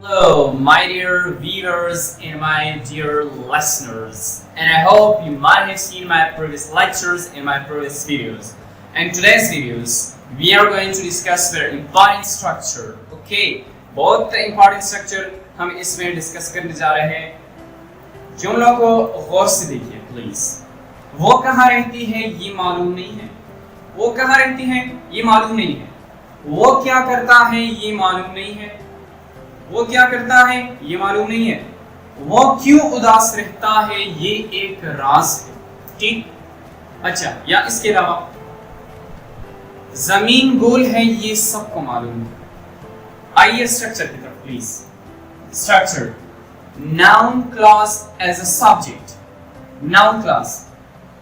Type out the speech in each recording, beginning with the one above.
Hello, my dear viewers and my dear listeners, and I hope you might have seen my previous lectures and my previous videos. And today's videos, we are going to discuss very important structure. Okay, बहुत important structure हम इसमें discuss करने जा रहे हैं। जो लोगों को गौर से देखिए प्लीज। वो कहाँ रहती है ये मालूम नहीं है। वो कहाँ रहती है ये मालूम नहीं है। वो क्या करता है ये मालूम नहीं है। वो क्या करता है ये मालूम नहीं है। वो क्यों उदास रहता है ये एक राज है। ठीक, अच्छा, या इसके अलावा जमीन गोल है ये सबको मालूम है। आइए स्ट्रक्चर की तरफ please. Structure, noun clause as a subject. Noun clause,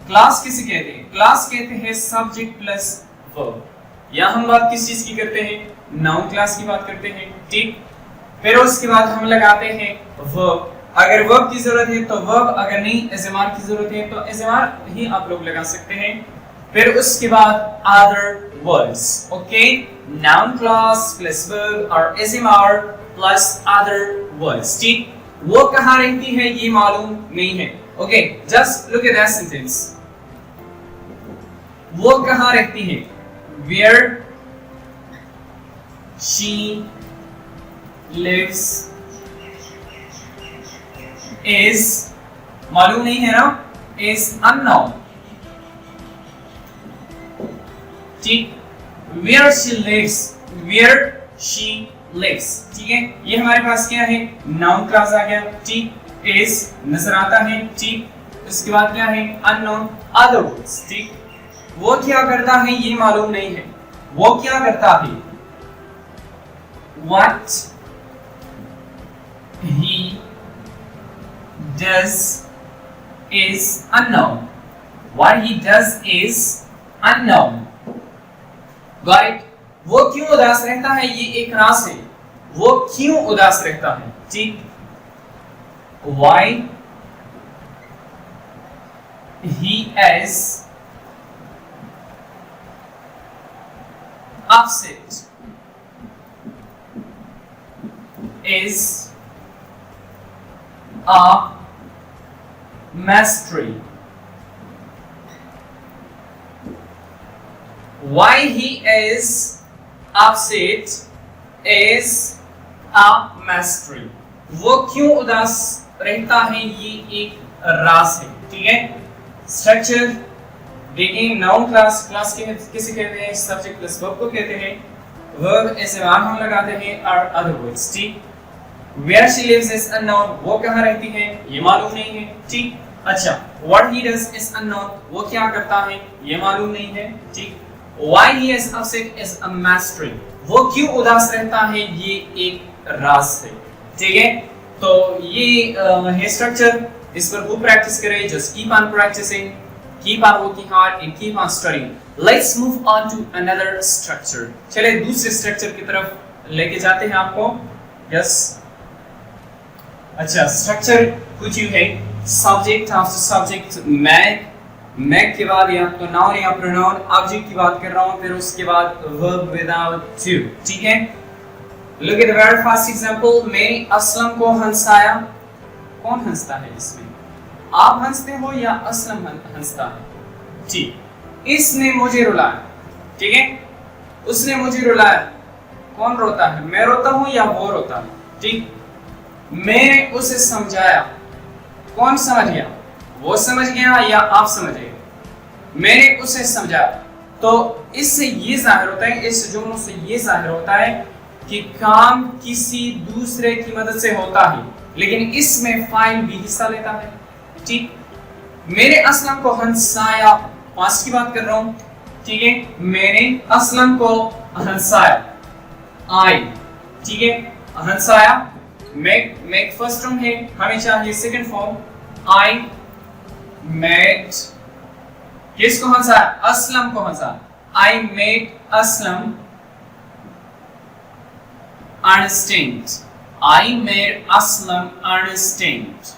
clause किसे कहते हैं? क्लास कहते हैं सब्जेक्ट प्लस वर्ब। या हम बात किस चीज की करते हैं? नाउन क्लास की बात करते हैं। ठीक, फिर उसके बाद हम लगाते हैं वर्ब। अगर वर्ब की जरूरत है तो वर्ब, अगर नहीं एजमार की जरूरत है तो एजमार ही आप लोग लगा सकते हैं। फिर उसके बाद other words. Okay, noun class plus verb और एजमार प्लस अदर वर्ड्स। ठीक, वो कहाँ रहती है ये मालूम नहीं है। Okay, just look at that sentence. वो कहाँ रहती है? Where she lives is मालूम नहीं है ना, is unknown। ठीक, where she lives, where she lives। ठीक है, ये हमारे पास क्या है? नाउन क्लास आ गया। ठीक, is नजर आता है। ठीक, उसके बाद क्या है? unknown, other words। ठीक, वो क्या करता है ये मालूम नहीं है। वो क्या करता है? What he does is unknown. What he does is unknown. Got it? वो क्यों उदास रहता है ये एक राज है। वो क्यों उदास रहता है? ठीक, why he is upset is a mystery. Why he is upset is a mystery. वो क्यों उदास रहता है ये एक राज है। ठीक है, स्ट्रक्चर देखिए। नाउन क्लास, क्लास के किसे कहते हैं? सब्जेक्ट प्लस वर्ब को कहते हैं। वर्ब एसएमआर हम लगाते हैं और अदर वर्ड्स। ठीक, where she lives is unknown. वो कहाँ रहती है ये मालूम नहीं है। ठीक, अच्छा, what he does is unknown. वो क्या करता है ये मालूम नहीं है। ठीक, why he is upset is a mystery. वो क्यों उदास रहता है ये एक राज है। ठीक है, तो ये है स्ट्रक्चर। इस पर खूब प्रैक्टिस करें। Just keep on practising, keep on working hard and keep on studying. Let's move on to another structure. चले दूसरे स्ट्रक्चर की तरफ लेके जाते हैं आपको। यस, अच्छा, स्ट्रक्चर कुछ यूं है। सब्जेक्ट आफ्टर सब्जेक्ट, मैं के बाद या तो नाउन या प्रोनाउन, ऑब्जेक्ट की बात कर रहा हूं। फिर उसके बाद वर्ब विदाउट टू। ठीक है, look at the very first example. मैंने असलम को हंसाया। कौन हंसता है इसमें? आप हंसते हो या असलम हंसता है? ठीक, इसने मुझे रुलाया। ठीक है, उसने मुझे रुलाया। कौन रोता है? मैं रोता हूं या वो रोता है? ठीक, मैंने उसे समझाया। कौन समझ गया? वो समझ गया या आप समझ गए? मैंने उसे समझाया। तो इससे ये जाहिर होता है, इस जुमलों से ये जाहिर होता है कि काम किसी दूसरे की मदद से होता है, लेकिन इसमें फाइल भी हिस्सा लेता है। ठीक, मैंने असलम को हंसाया, पास्ट की बात कर रहा हूं। ठीक है, मैंने असलम को हंसाया। आई, ठीक है, हंसाया। मेक फर्स्ट फॉर्म है, हमें चाहिए सेकंड फॉर्म। आई मेड, किसको हंसाया? असलम को हंसाया। I made Aslam understand. I made Aslam understand.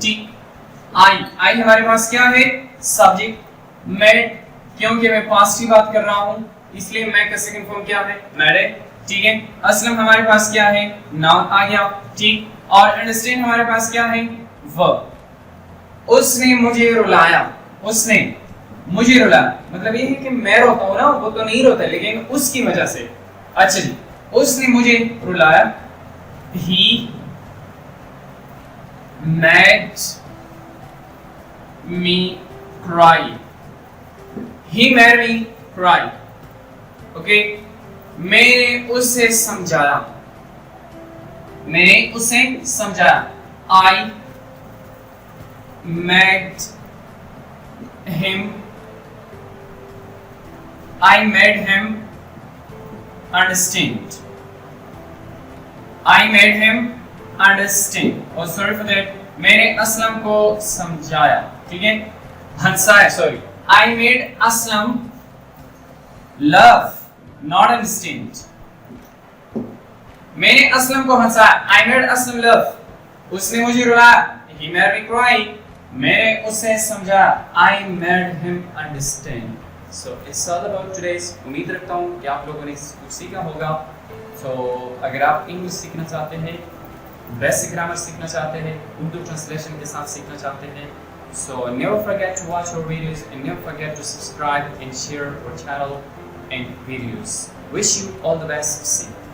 ठीक, आई हमारे पास क्या है? सब्जेक्ट। मेड, क्योंकि मैं पास्ट की बात कर रहा हूं इसलिए मैं का सेकंड फॉर्म क्या है? मेड है। ठीक है। असलम हमारे पास क्या है, नाउन आ गया, ठीक। और अंडरस्टैंड हमारे पास क्या है, वर्ब। उसने मुझे रुलाया, उसने मुझे रुलाया, मतलब ये है कि मैं रोता हूं ना, वो तो नहीं रोता लेकिन उसकी वजह से। अच्छा जी, उसने मुझे रुलाया, ही made me cry, he made me cry, okay. मैंने उसे समझाया, मैंने उसे समझाया, I made him, I made him understand, I made him understand, और sorry for that, मैंने असलम को समझाया, ठीक है, हंसाया, sorry, I made Aslam love, not understand, मैंने असलम को हंसाया, I made असलम love, उसने मुझे रुलाया, he made me cry, मैंने उसे समझाया, I made him understand. So it's all about today's. उम्मीद रखता हूँ कि आप लोगों ने कुछ सीखा होगा। तो अगर आप इंग्लिश सीखना चाहते हैं, बेसिक ग्रामर सीखना चाहते हैं, उर्दू ट्रांसलेशन के साथ सीखना चाहते हैं, so never forget to watch our videos and never forget to subscribe and share our channel and videos. Wish you all the best. See you.